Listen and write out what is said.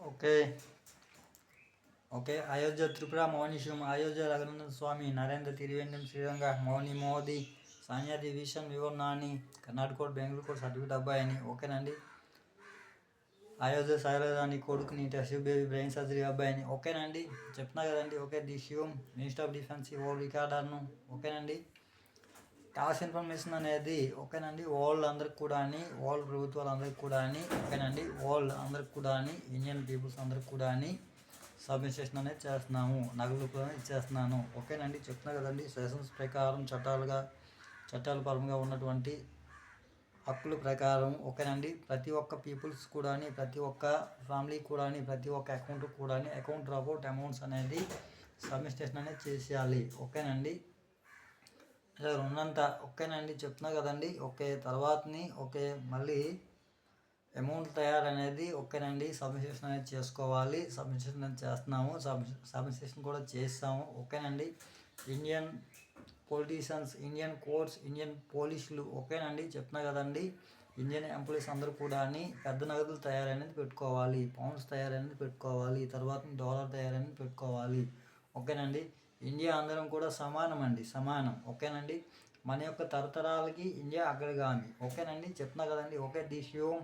Okay. Okay. Ayodhya Tripura మౌనీశం, అయోధ్య రఘునందన స్వామి, నరేంద్ర తిరువెండం శ్రీరంగ, మౌని Modi, Sania division, Vivo Nani, Karnataka code, Bengaluru code, certificate అబ్బాయిని. ఓకేనండి. అయోధ్య శైలజాని కొడుకుని టెస్ట్ బేబీ బ్రెయిన్ సర్జరీ అబ్బాయిని. ఓకేనండి. చెప్తున్నా కదండి. Okay. The Shivam minister of defence world రికార్డర్ను. ఓకేనండి. టాస్ ఇన్ఫర్మేషన్ అనేది ఓకేనండి వరల్డ్ అందరికి కూడా అని, వరల్డ్ ప్రభుత్వాలు అందరికి కూడా అని, ఓకేనండి వరల్డ్ అందరికి కూడా అని, ఇండియన్ పీపుల్స్ అందరికి కూడా అని సబ్మిషన్ అనేది చేస్తున్నాము. నగదు కూడా ఇచ్చేస్తున్నాను. ఓకేనండి. చెప్తున్నా కదండి. సెషన్స్ ప్రకారం చట్టాల పరంగా ఉన్నటువంటి హక్కుల ప్రకారం ఓకేనండి ప్రతి ఒక్క పీపుల్స్ కూడా, ప్రతి ఒక్క ఫ్యామిలీ కూడా, ప్రతి ఒక్క అకౌంట్ కూడా అకౌంట్ డ్రాప్అవుట్ అమౌంట్స్ అనేది సబ్మిషన్ అనేది చేసేయాలి. ఓకేనండి. ఉన్నంత ఓకేనండి. చెప్తున్నా కదండి. ఓకే. తర్వాతని ఓకే మళ్ళీ అమౌంట్ తయారనేది ఓకేనండి సబ్మిషన్ అనేది చేసుకోవాలి. సబ్మిషన్ అనేది చేస్తున్నాము. సబ్మిషన్ కూడా చేస్తాము. ఓకేనండి. Indian politicians, Indian courts, Indian పోలీసులు ఓకేనండి. చెప్తున్నా కదండి. ఇండియన్ ఎంప్లాయీస్ అందరూ కూడా పెద్ద నగదులు తయారనేది పెట్టుకోవాలి. పౌండ్స్ తయారనేది పెట్టుకోవాలి. తర్వాత డాలర్ తయారనేది పెట్టుకోవాలి. ఓకేనండి. ఇండియా అందరం కూడా సమానం అండి. సమానం. ఓకేనండి. మన యొక్క తరతరాలకి ఇండియా అగ్రగామి. ఓకేనండి. చెప్తున్నా కదండి. ఓకే. The Shivam